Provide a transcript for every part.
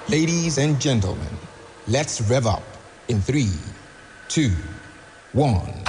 Ladies and gentlemen, let's rev up in 3, 2, 1.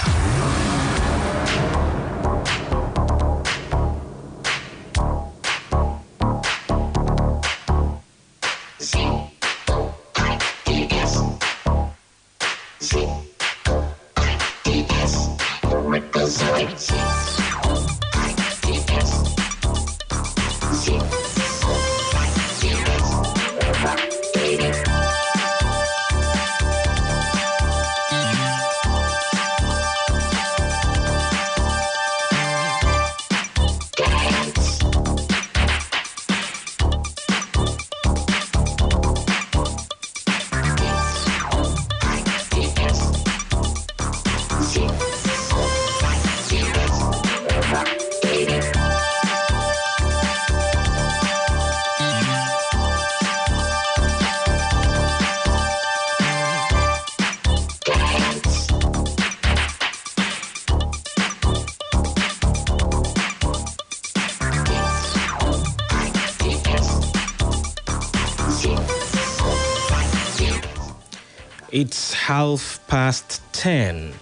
It's 10:30,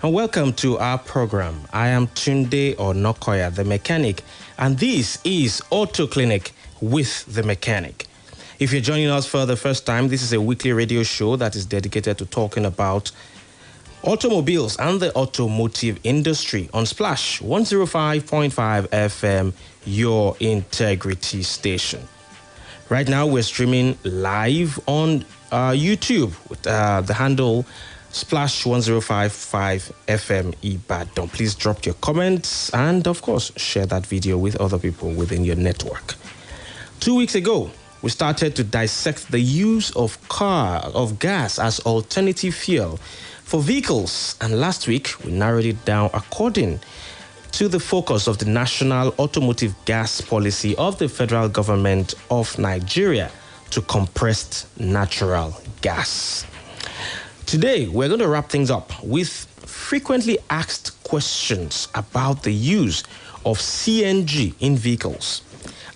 and welcome to our program. I am Tunde Onokoya, the mechanic, and this is Auto Clinic with the Mechanic. If you're joining us for the first time, this is a weekly radio show that is dedicated to talking about automobiles and the automotive industry on Splash 105.5 FM, your integrity station. Right now, we're streaming live on YouTube with the handle Splash 105.5 FM Ibadan. Please drop your comments and, of course, share that video with other people within your network. 2 weeks ago, we started to dissect the use of gas as alternative fuel for vehicles, and last week we narrowed it down according to the focus of the National Automotive Gas Policy of the Federal Government of Nigeria to compressed natural gas. Today, we're going to wrap things up with frequently asked questions about the use of CNG in vehicles,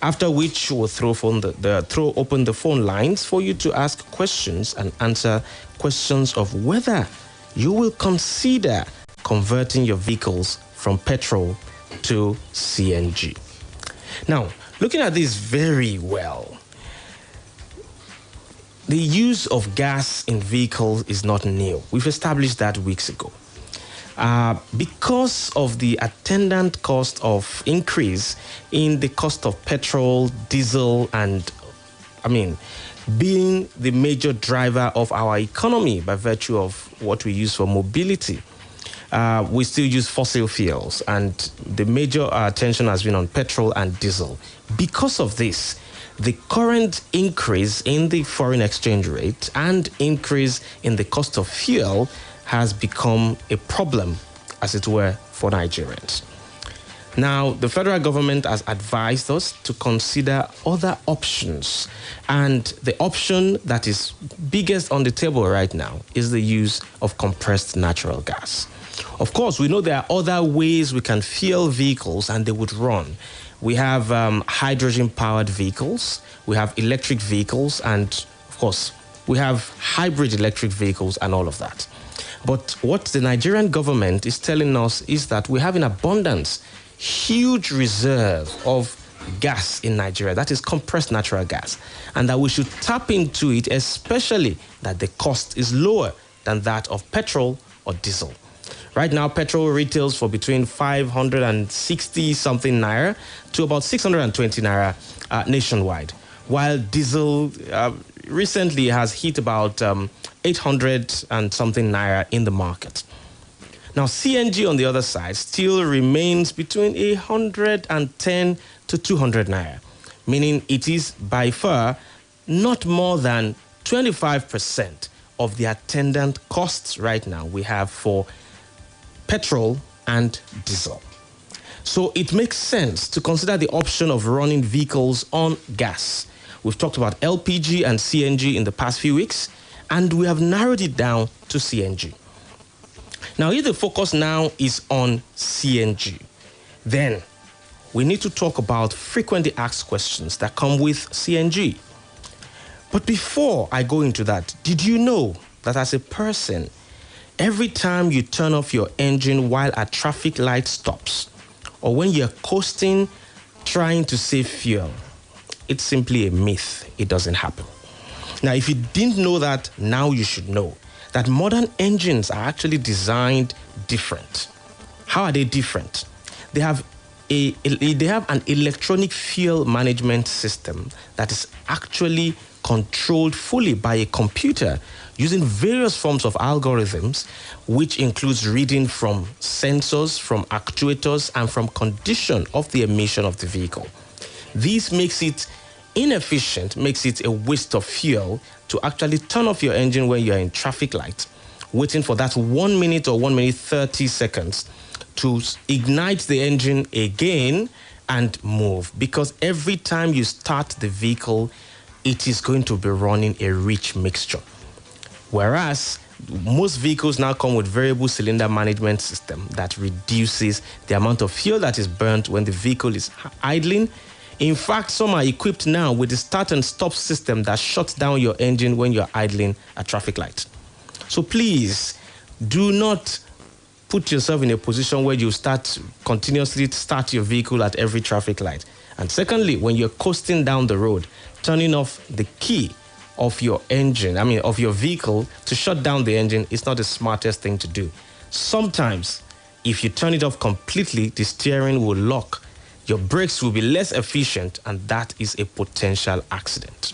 after which we'll throw open the phone lines for you to ask questions and answer questions of whether you will consider converting your vehicles from petrol to CNG. Now, looking at this very well, the use of gas in vehicles is not new. We've established that weeks ago. Because of the attendant cost of increase in the cost of petrol, diesel, and being the major driver of our economy by virtue of what we use for mobility, we still use fossil fuels, and the major attention has been on petrol and diesel. Because of this, the current increase in the foreign exchange rate and increase in the cost of fuel has become a problem, as it were, for Nigerians. Now, the federal government has advised us to consider other options, and the option that is biggest on the table right now is the use of compressed natural gas. Of course, we know there are other ways we can fuel vehicles and they would run. We have hydrogen-powered vehicles, we have electric vehicles, and of course, we have hybrid electric vehicles and all of that. But what the Nigerian government is telling us is that we have in abundance huge reserve of gas in Nigeria, that is compressed natural gas, and that we should tap into it, especially that the cost is lower than that of petrol or diesel. Right now, petrol retails for between 560 something naira to about 620 naira nationwide, while diesel recently has hit about 800 and something naira in the market. Now, CNG on the other side still remains between 110 to 200 naira, meaning it is by far not more than 25% of the attendant costs right now we have for petrol and diesel. So it makes sense to consider the option of running vehicles on gas. We've talked about LPG and CNG in the past few weeks, and we have narrowed it down to CNG. Now, if the focus now is on CNG, then we need to talk about frequently asked questions that come with CNG. But before I go into that, did you know that as a person, every time you turn off your engine while a traffic light stops, or when you're coasting trying to save fuel, it's simply a myth. It doesn't happen. Now, if you didn't know that, now you should know that modern engines are actually designed different. How are they different? They have an electronic fuel management system that is actually controlled fully by a computer using various forms of algorithms, which includes reading from sensors, from actuators, and from condition of the emission of the vehicle. This makes it inefficient, makes it a waste of fuel to actually turn off your engine when you're in traffic light, waiting for that 1 minute or 1 minute 30 seconds to ignite the engine again and move. Because every time you start the vehicle, it is going to be running a rich mixture. Whereas most vehicles now come with variable cylinder management system that reduces the amount of fuel that is burnt when the vehicle is idling. In fact, some are equipped now with the start and stop system that shuts down your engine when you're idling a traffic light. So please do not put yourself in a position where you continuously start your vehicle at every traffic light. And secondly, when you're coasting down the road, turning off the key of your of your vehicle to shut down the engine is not the smartest thing to do. Sometimes, if you turn it off completely, the steering will lock. Your brakes will be less efficient, and that is a potential accident.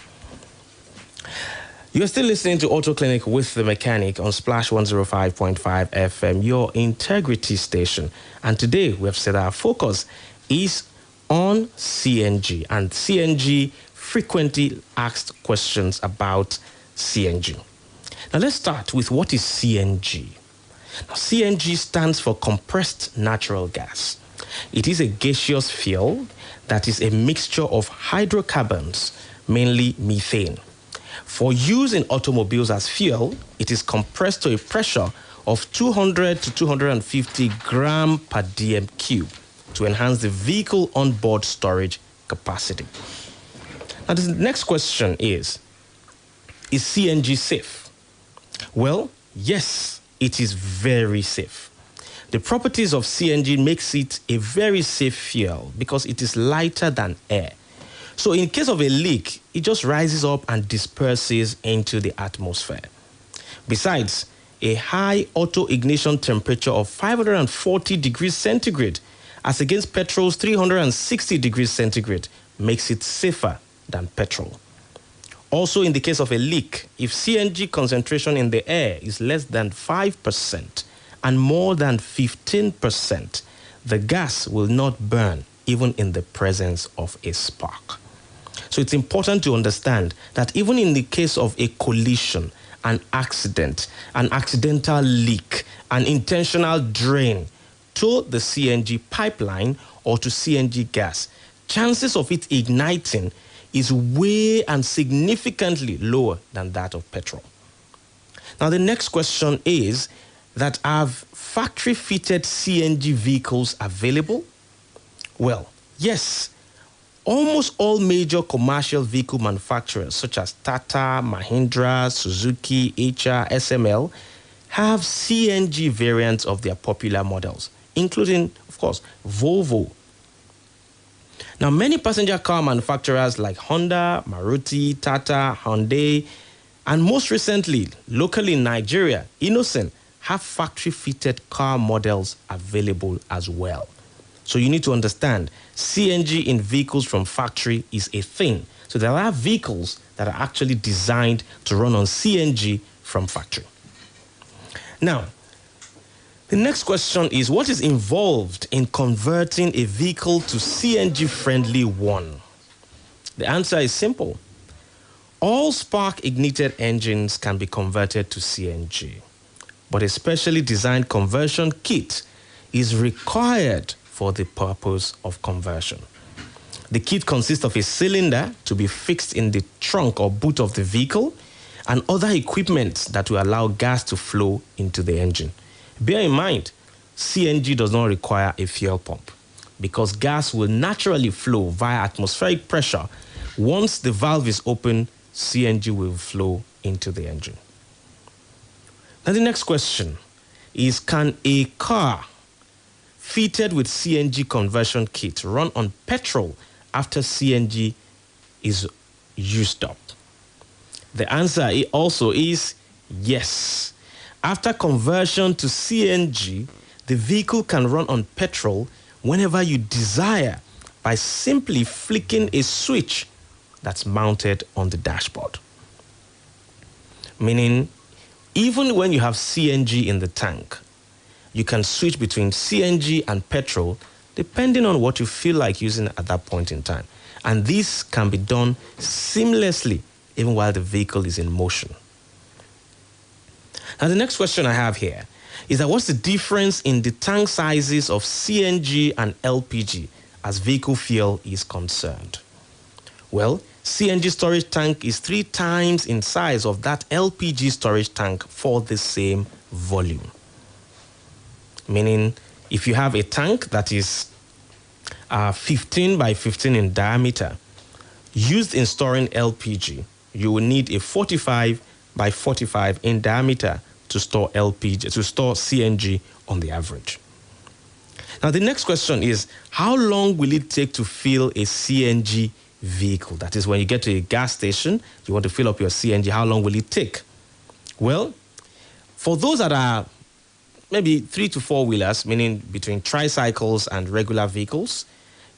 You're still listening to Auto Clinic with the Mechanic on Splash 105.5 FM, your integrity station. And today we have said our focus is on CNG and CNG frequently asked questions about CNG. Now let's start with what is CNG. Now, CNG stands for compressed natural gas. It is a gaseous fuel that is a mixture of hydrocarbons, mainly methane. For use in automobiles as fuel, it is compressed to a pressure of 200 to 250 gram per dm cube to enhance the vehicle onboard storage capacity. Now, the next question is CNG safe? Well, yes, it is very safe. The properties of CNG makes it a very safe fuel because it is lighter than air. So in case of a leak, it just rises up and disperses into the atmosphere. Besides, a high auto-ignition temperature of 540 degrees centigrade as against petrol's 360 degrees centigrade makes it safer than petrol. Also, in the case of a leak, if CNG concentration in the air is less than 5% and more than 15%, the gas will not burn even in the presence of a spark. So it's important to understand that even in the case of a collision, an accident, an accidental leak, an intentional drain to the CNG pipeline or to CNG gas, chances of it igniting is way and significantly lower than that of petrol. Now, the next question is that are factory-fitted CNG vehicles available? Well, yes. Almost all major commercial vehicle manufacturers such as Tata, Mahindra, Suzuki, HR, SML have CNG variants of their popular models, including, of course, Volvo. Now, many passenger car manufacturers like Honda, Maruti, Tata, Hyundai, and most recently, locally in Nigeria, Innocent, have factory-fitted car models available as well. So you need to understand, CNG in vehicles from factory is a thing. So there are vehicles that are actually designed to run on CNG from factory. Now, the next question is, what is involved in converting a vehicle to CNG-friendly one? The answer is simple. All spark-ignited engines can be converted to CNG, but a specially designed conversion kit is required for the purpose of conversion. The kit consists of a cylinder to be fixed in the trunk or boot of the vehicle and other equipment that will allow gas to flow into the engine. Bear in mind, CNG does not require a fuel pump because gas will naturally flow via atmospheric pressure once the valve is open CNG will flow into the engine. Now the next question is, can a car fitted with CNG conversion kit run on petrol after CNG is used up? The answer also is yes. After conversion to CNG, the vehicle can run on petrol whenever you desire by simply flicking a switch that's mounted on the dashboard. Meaning, even when you have CNG in the tank, you can switch between CNG and petrol depending on what you feel like using at that point in time. And this can be done seamlessly even while the vehicle is in motion. Now, the next question I have here is that what's the difference in the tank sizes of CNG and LPG as vehicle fuel is concerned? Well, CNG storage tank is 3 times in size of that LPG storage tank for the same volume. Meaning, if you have a tank that is 15 by 15 in diameter, used in storing LPG, you will need a 45 by 45 in diameter to store LPG, to store CNG on the average. Now, the next question is, how long will it take to fill a CNG vehicle? That is, when you get to a gas station, you want to fill up your CNG, how long will it take? Well, for those that are maybe 3 to 4 wheelers, meaning between tricycles and regular vehicles,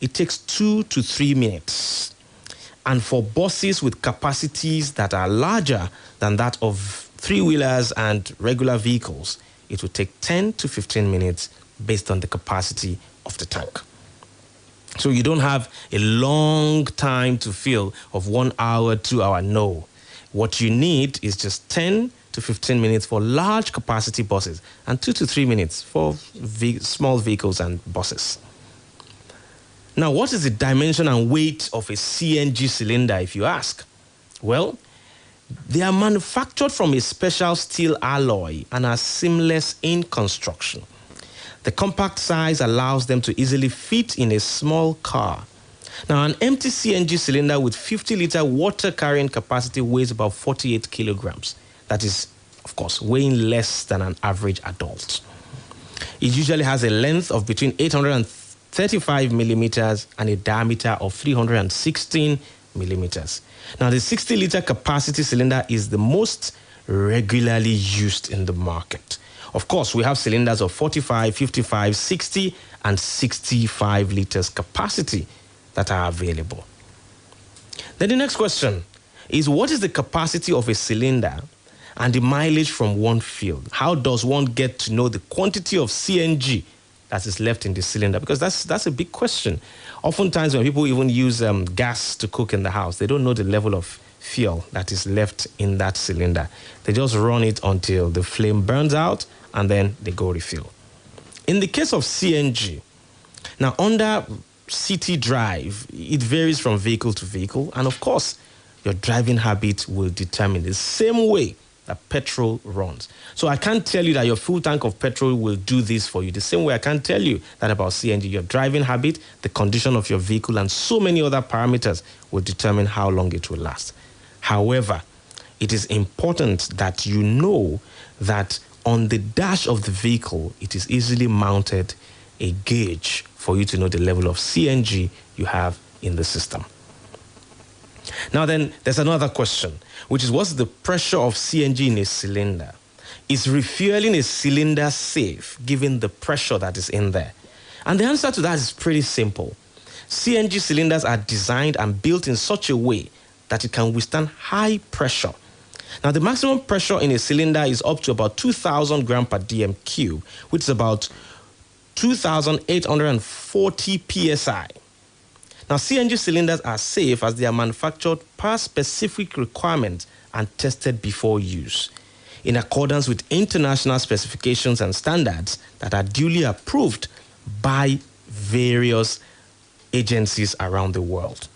it takes 2 to 3 minutes. And for buses with capacities that are larger than that of 3-wheelers and regular vehicles, it will take 10 to 15 minutes based on the capacity of the tank. So you don't have a long time to fill of 1 hour, 2 hour. No. What you need is just 10 to 15 minutes for large capacity buses and 2 to 3 minutes for small vehicles and buses. Now, what is the dimension and weight of a CNG cylinder, if you ask? Well, they are manufactured from a special steel alloy and are seamless in construction. The compact size allows them to easily fit in a small car. Now, an empty CNG cylinder with 50-liter water carrying capacity weighs about 48 kilograms. That is, of course, weighing less than an average adult. It usually has a length of between 835 millimeters and a diameter of 316 millimeters. Now, the 60-liter capacity cylinder is the most regularly used in the market. Of course, we have cylinders of 45, 55, 60, and 65 liters capacity that are available. Then the next question is, what is the capacity of a cylinder and the mileage from one field? How does one get to know the quantity of CNG that is left in the cylinder? Because that's a big question. Oftentimes when people even use gas to cook in the house, they don't know the level of fuel that is left in that cylinder. They just run it until the flame burns out and then they go refill. In the case of CNG, now under city drive, it varies from vehicle to vehicle, and of course, your driving habit will determine the same way that petrol runs. So I can't tell you that your full tank of petrol will do this for you. The same way I can't tell you that about CNG. Your driving habit, the condition of your vehicle, and so many other parameters will determine how long it will last. However, it is important that you know that on the dash of the vehicle, it is easily mounted a gauge for you to know the level of CNG you have in the system. Now then, there's another question, which is, what's the pressure of CNG in a cylinder? Is refueling a cylinder safe given the pressure that is in there? And the answer to that is pretty simple. CNG cylinders are designed and built in such a way that it can withstand high pressure. Now, the maximum pressure in a cylinder is up to about 2,000 grams per dm cube, which is about 2,840 psi. Now, CNG cylinders are safe as they are manufactured per specific requirements and tested before use, in accordance with international specifications and standards that are duly approved by various agencies around the world.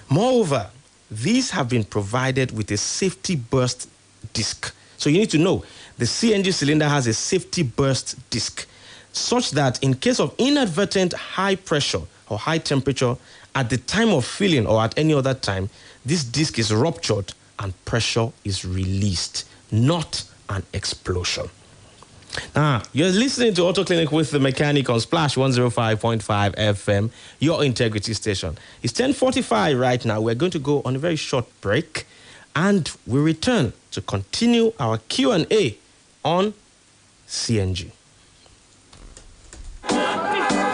Moreover, these have been provided with a safety burst disc. So you need to know the CNG cylinder has a safety burst disc, such that in case of inadvertent high pressure or high temperature at the time of filling or at any other time, this disc is ruptured and pressure is released, not an explosion. Now, you're listening to Auto Clinic with the mechanic on Splash 105.5 FM, your integrity station. It's 10:45 right now. We're going to go on a very short break, and we return to continue our Q&A on CNG.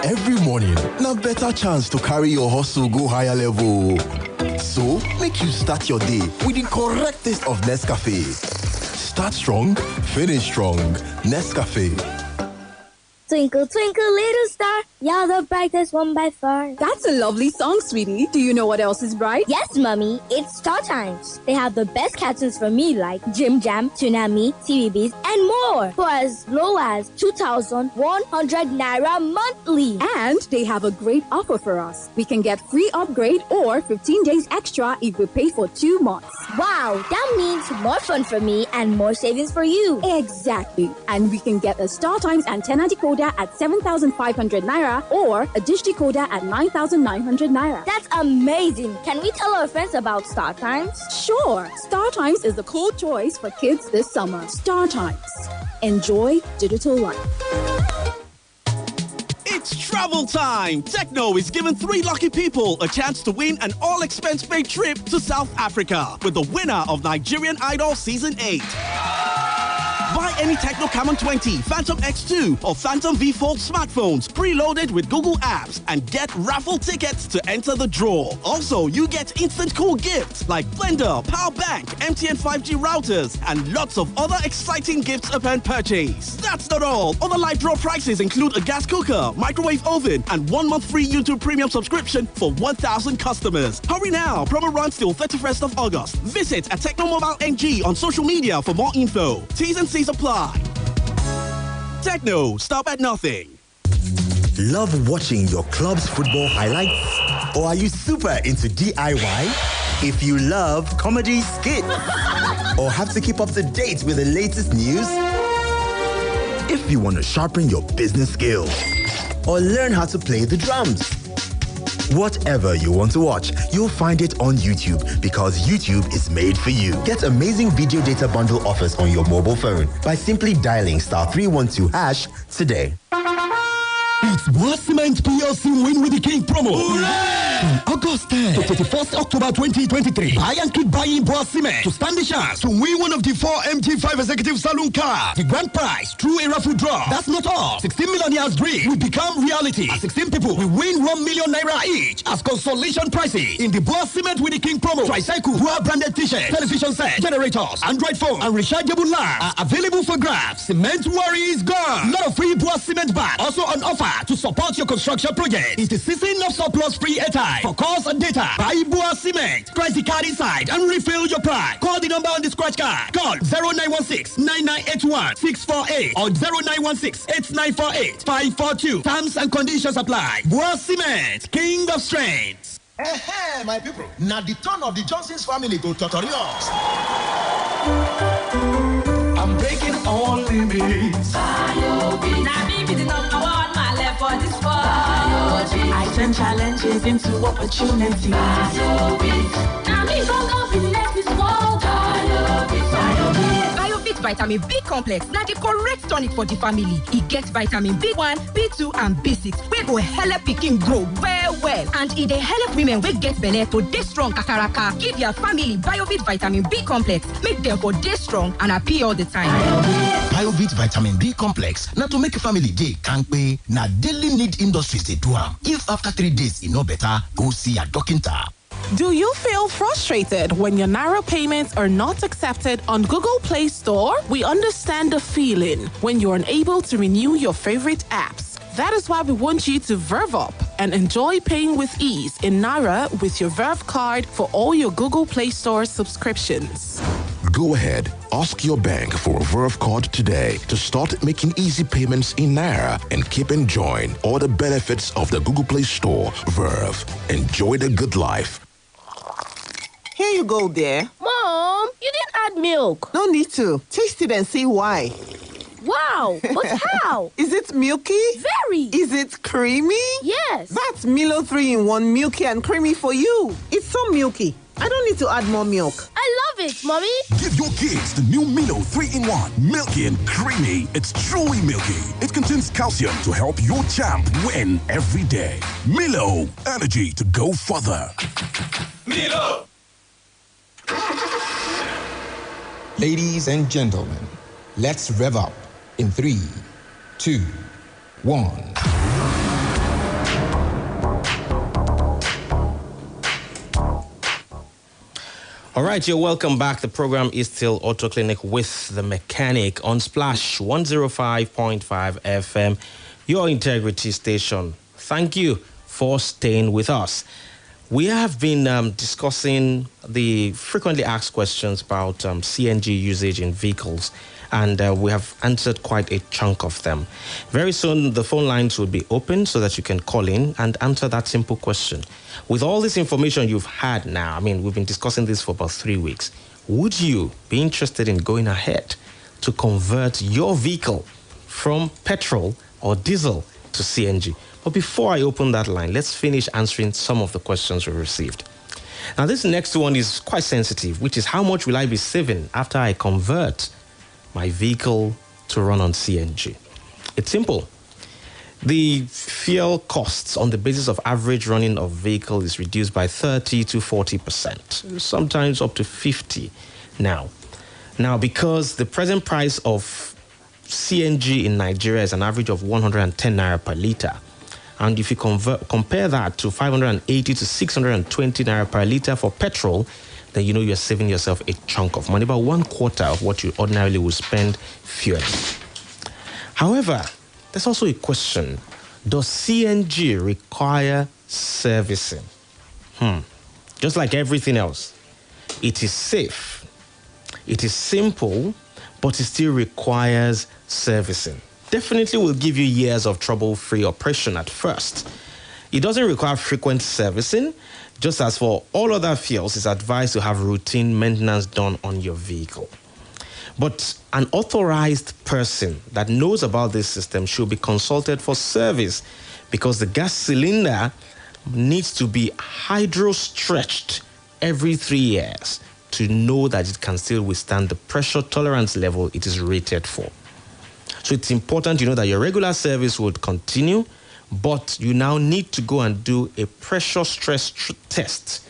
Every morning, na better chance to carry your hustle go higher level. So, make you start your day with the correct taste of Nescafe. Start strong, finish strong. Nescafe. Twinkle, twinkle, little star, you're the brightest one by far. That's a lovely song, sweetie. Do you know what else is bright? Yes, Mummy, it's Star Times. They have the best cartoons for me like Jim Jam, Tsunami, TVBs, and more for as low as 2,100 Naira monthly. And they have a great offer for us. We can get free upgrade or 15 days extra if we pay for 2 months. Wow, that means more fun for me and more savings for you. Exactly. And we can get a Star Times antenna decoder at 7,500 Naira or a dish decoder at 9,900 Naira. That's amazing. Can we tell our friends about Star Times? Sure. Star Times is the cool choice for kids this summer. Star Times. Enjoy digital life. It's travel time! Techno is giving 3 lucky people a chance to win an all-expense-paid trip to South Africa with the winner of Nigerian Idol Season 8. Buy any Tecno Camon 20, Phantom X2 or Phantom V Fold smartphones preloaded with Google Apps and get raffle tickets to enter the draw. Also, you get instant cool gifts like blender, power bank, MTN 5G routers and lots of other exciting gifts upon purchase. That's not all. Other live draw prizes include a gas cooker, microwave oven and 1 month free YouTube premium subscription for 1,000 customers. Hurry now. Promo runs till 31st of August. Visit at Tecno Mobile NG on social media for more info. T's and C's apply. Techno, stop at nothing. Love watching your club's football highlights? Or are you super into DIY? If you love comedy skits or have to keep up to date with the latest news? If you want to sharpen your business skills or learn how to play the drums? Whatever you want to watch, you'll find it on YouTube because YouTube is made for you. Get amazing video data bundle offers on your mobile phone by simply dialing *312# today. It's Boa Cement PLC Win with the King promo. From August 10 to 31st October 2023. Buy and keep buying Boa Cement to stand the chance to win one of the 4 MT5 executive saloon cars. The grand prize through a raffle draw. That's not all. 16 millionaires dream will become reality. 16 people will win 1 million naira each as consolation prizes in the Boa Cement with the King promo. Tricycle, Boa branded t-shirt, television set, generators, Android phone, and rechargeable lamps are available for grabs. Cement worry is gone. Lot of free Boa Cement bag also on offer to support your construction project. It's the season of surplus free airtime for calls and data. Buy Boa Cement. Scratch the card inside and refill your price. Call the number on the scratch card. Call 0916-9981-648 or 0916-8948-542. Terms and conditions apply. Boa Cement, king of strength. Hey, my people. Now the turn of the Johnson's family to tutorials. I'm breaking all limits. Now me be the number one, my left for this world. I turn challenges into opportunities. Now me go be left this world. Biovit Vitamin B Complex. Now the correct tonic for the family. It gets vitamin B1, B2, and B6. We go help pikin grow well. And it dey help women wey get belle to dey strong kakaraka. Give your family Biovit Vitamin B Complex. Make them for dey strong and happy all the time. Biovit Vitamin B Complex. Now to make a family day can't pay. Now daily need industries they do am. If after 3 days you know better, go see a doctor. Do you feel frustrated when your Naira payments are not accepted on Google Play Store? We understand the feeling when you're unable to renew your favorite apps. That is why we want you to verve up and enjoy paying with ease in Naira with your Verve card for all your Google Play Store subscriptions. Go ahead, ask your bank for a Verve card today to start making easy payments in Naira and keep enjoying all the benefits of the Google Play Store. Verve, enjoy the good life. Here you go, dear. Mom, you didn't add milk. No need to. Taste it and see why. Wow, but how? Is it milky? Very. Is it creamy? Yes. That's Milo 3-in-1 milky and creamy for you. It's so milky. I don't need to add more milk. I love it, Mommy. Give your kids the new Milo 3-in-1. Milky and creamy. It's truly milky. It contains calcium to help your champ win every day. Milo, energy to go further. Milo! Ladies and gentlemen, let's rev up in 3, 2, 1. All right, you're welcome back. The program is still Auto Clinic with the mechanic on Splash 105.5 FM, your integrity station. Thank you for staying with us. We have been discussing the frequently asked questions about CNG usage in vehicles, and we have answered quite a chunk of them. Very soon, the phone lines will be open so that you can call in and answer that simple question. With all this information you've had now, I mean, we've been discussing this for about 3 weeks. Would you be interested in going ahead to convert your vehicle from petrol or diesel to CNG? But before I open that line, let's finish answering some of the questions we received. Now, this next one is quite sensitive, which is how much will I be saving after I convert my vehicle to run on CNG? It's simple. The fuel costs on the basis of average running of vehicle is reduced by 30 to 40%, sometimes up to 50 now. Now, because the present price of CNG in Nigeria is an average of 110 naira per litre, and if you compare that to 580 to 620 naira per litre for petrol, then you know you're saving yourself a chunk of money, about 1/4 of what you ordinarily would spend fueling. However, there's also a question. Does CNG require servicing? Just like everything else, it is safe, it is simple, but it still requires servicing. Definitely will give you years of trouble-free operation at first. It doesn't require frequent servicing. Just as for all other fuels, it's advised to have routine maintenance done on your vehicle. But an authorized person that knows about this system should be consulted for service, because the gas cylinder needs to be hydro-stretched every 3 years to know that it can still withstand the pressure tolerance level it is rated for. So it's important to know that your regular service would continue, but you now need to go and do a pressure stress test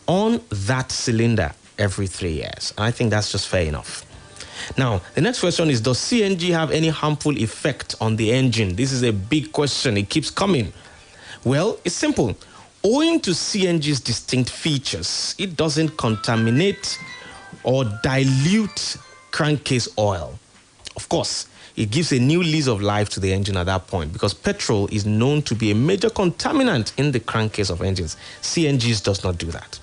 on that cylinder every 3 years. And I think that's just fair enough. Now, the next question is, does CNG have any harmful effect on the engine? This is a big question. It keeps coming. Well, it's simple. Owing to CNG's distinct features, it doesn't contaminate or dilute crankcase oil. Of course, it gives a new lease of life to the engine at that point, because petrol is known to be a major contaminant in the crankcase of engines. CNGs does not do that.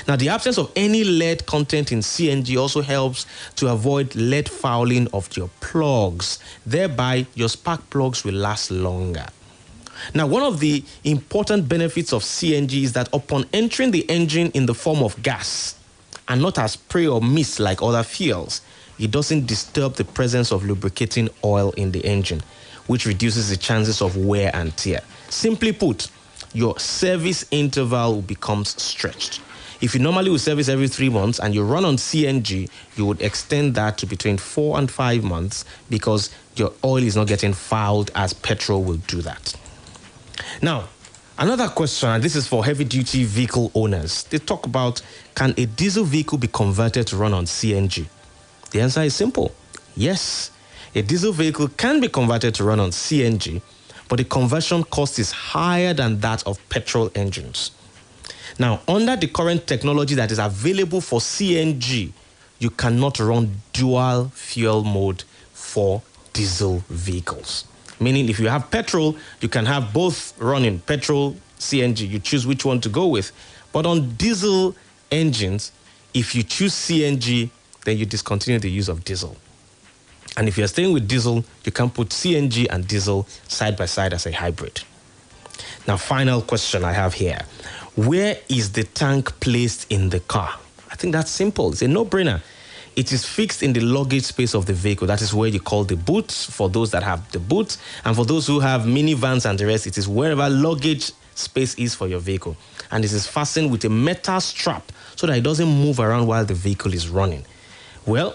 Now, the absence of any lead content in CNG also helps to avoid lead fouling of your plugs. Thereby, your spark plugs will last longer. Now, one of the important benefits of CNG is that upon entering the engine in the form of gas, and not as spray or mist like other fuels, it doesn't disturb the presence of lubricating oil in the engine, which reduces the chances of wear and tear. Simply put, your service interval becomes stretched. If you normally would service every 3 months and you run on CNG, you would extend that to between 4 and 5 months, because your oil is not getting fouled as petrol will do that. Now, another question, and this is for heavy-duty vehicle owners. They talk about, can a diesel vehicle be converted to run on CNG? The answer is simple. Yes, a diesel vehicle can be converted to run on CNG, but the conversion cost is higher than that of petrol engines. Now, under the current technology that is available for CNG, you cannot run dual fuel mode for diesel vehicles. Meaning, if you have petrol, you can have both running, petrol, CNG. You choose which one to go with. But on diesel engines, if you choose CNG, then you discontinue the use of diesel. And if you're staying with diesel, you can put CNG and diesel side by side as a hybrid. Now, final question I have here. Where is the tank placed in the car? I think that's simple. It's a no-brainer. It is fixed in the luggage space of the vehicle. That is where you call the boot, for those that have the boot. And for those who have minivans and the rest, it is wherever luggage space is for your vehicle. And it is fastened with a metal strap, so so that it doesn't move around while the vehicle is running? Well,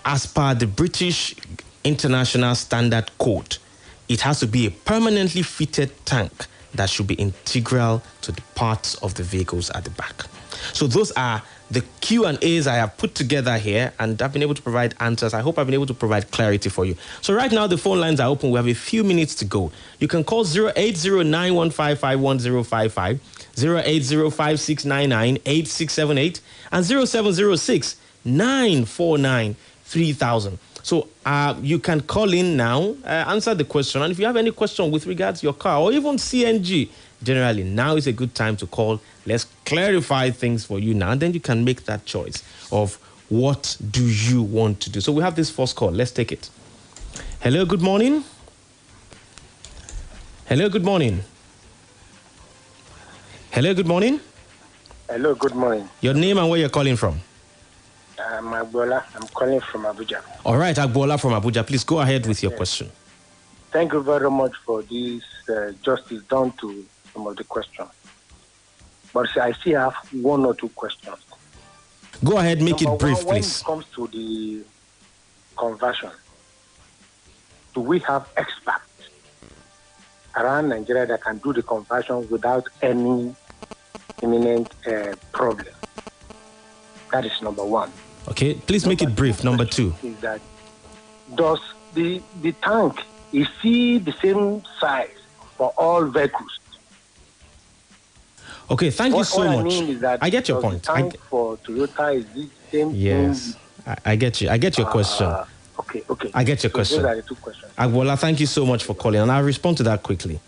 as per the British International Standard Code, it has to be a permanently fitted tank that should be integral to the parts of the vehicles at the back. So those are the Q&As I have put together here, and I've been able to provide answers. I hope I've been able to provide clarity for you. So right now, the phone lines are open. We have a few minutes to go. You can call 08091551055, 08056998678, and 0706-949-3000. So you can call in now, answer the question. And if you have any question with regards to your car or even CNG, generally, now is a good time to call. Let's clarify things for you now. And then you can make that choice of what do you want to do. So we have this first call. Let's take it. Hello, good morning. Hello, good morning. Hello, good morning. Hello, good morning. Your name and where you're calling from? I'm Agbola. I'm calling from Abuja. All right, Agbola from Abuja. Please go ahead with your question. Thank you very much for this justice done to some of the questions. But I still have one or two questions. Go ahead, make Number it brief, one, when please. it comes to the conversion, do we have experts around Nigeria that can do the conversion without any imminent problem? That is number one. Okay, please make it brief. Number two is that does the tank is the same size for all vehicles? Okay, thank you so much. I mean is that I get your point. The tank for Toyota is the same Yes, thing? I get you. I get your question. Okay. I get your question. Those are the two questions. Agbola, thank you so much for calling, and I'll respond to that quickly.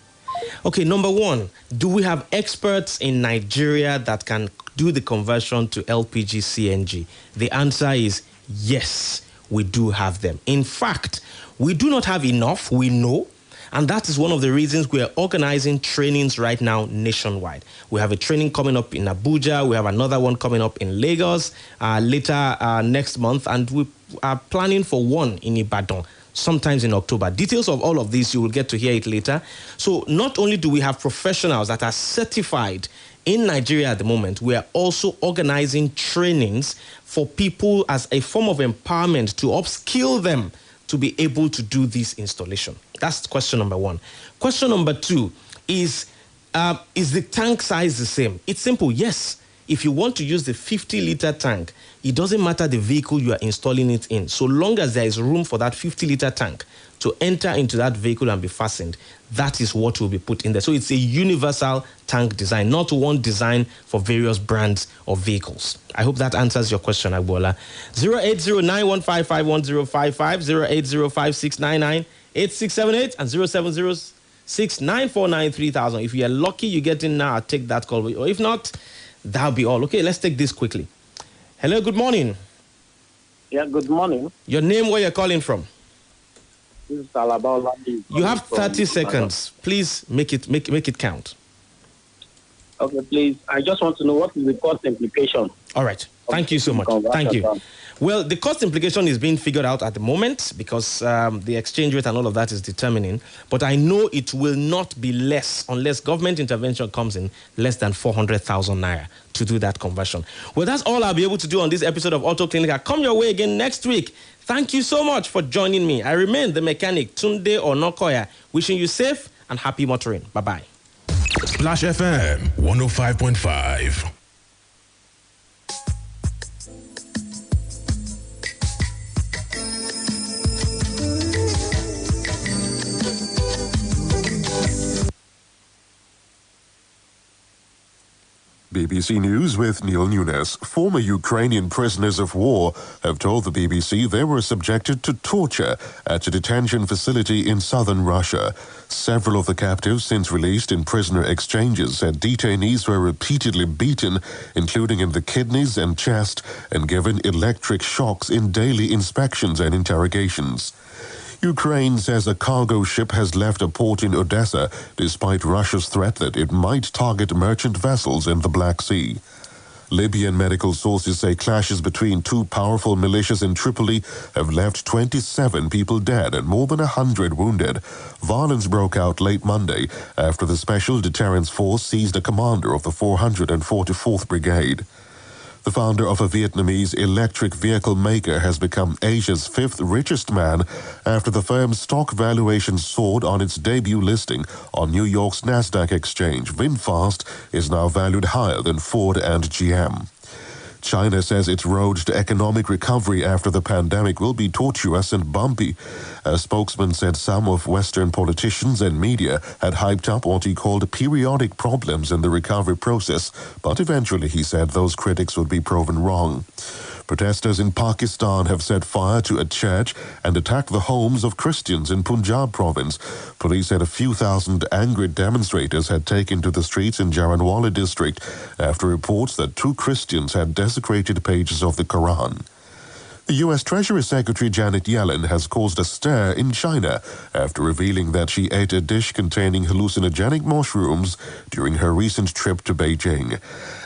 Okay, number one, do we have experts in Nigeria that can do the conversion to LPG CNG? The answer is yes, we do have them. In fact, we do not have enough, we know, and that is one of the reasons we are organizing trainings right now nationwide. We have a training coming up in Abuja, we have another one coming up in Lagos later next month, and we are planning for one in Ibadan sometimes in October. Details of all of this, you will get to hear it later. So not only do we have professionals that are certified in Nigeria at the moment, we are also organizing trainings for people as a form of empowerment to upskill them to be able to do this installation. That's question number one. Question number two is the tank size the same? It's simple, yes. If you want to use the 50-liter tank, it doesn't matter the vehicle you are installing it in. So long as there is room for that 50-liter tank to enter into that vehicle and be fastened, that is what will be put in there. So it's a universal tank design, not one design for various brands of vehicles. I hope that answers your question, Agbola. 08091551055, 08056998678, and 070694933000. If you are lucky, you get in now, I'll take that call. Or if not, that'll be all. Okay, let's take this quickly. Hello, good morning. Yeah, good morning. Your name, where you're calling from? This is Alaba. You have 30 seconds. Please make it count. Okay, please. I just want to know what is the cost implication. All right. Thank you so much. Thank you. Well, the cost implication is being figured out at the moment because the exchange rate and all of that is determining. But I know it will not be less, unless government intervention comes in, less than 400,000 naira to do that conversion. Well, that's all I'll be able to do on this episode of Auto Clinic. I'll come your way again next week. Thank you so much for joining me. I remain the mechanic, Tunde Onokoya, wishing you safe and happy motoring. Bye-bye. Splash FM 105.5. BBC News with Neil Nunes. Former Ukrainian prisoners of war have told the BBC they were subjected to torture at a detention facility in southern Russia. Several of the captives since released in prisoner exchanges said detainees were repeatedly beaten, including in the kidneys and chest, and given electric shocks in daily inspections and interrogations. Ukraine says a cargo ship has left a port in Odessa despite Russia's threat that it might target merchant vessels in the Black Sea. Libyan medical sources say clashes between two powerful militias in Tripoli have left 27 people dead and more than 100 wounded. Violence broke out late Monday after the Special Deterrence Force seized a commander of the 444th Brigade. The founder of a Vietnamese electric vehicle maker has become Asia's 5th richest man after the firm's stock valuation soared on its debut listing on New York's Nasdaq exchange. VinFast is now valued higher than Ford and GM. China says its road to economic recovery after the pandemic will be tortuous and bumpy. A spokesman said some of Western politicians and media had hyped up what he called periodic problems in the recovery process, but eventually, he said, those critics would be proven wrong. Protesters in Pakistan have set fire to a church and attacked the homes of Christians in Punjab province. Police said a few thousand angry demonstrators had taken to the streets in Jaranwala district after reports that 2 Christians had desecrated pages of the Quran. The U.S. Treasury Secretary Janet Yellen has caused a stir in China after revealing that she ate a dish containing hallucinogenic mushrooms during her recent trip to Beijing.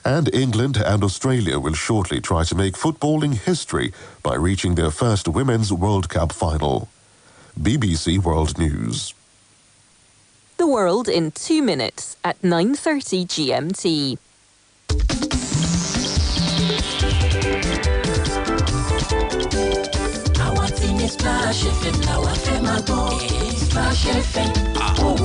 And England and Australia will shortly try to make footballing history by reaching their first Women's World Cup final. BBC World News. The world in 2 minutes at 9:30 GMT. Splash FM, now I feel my go. Splash FM, oh,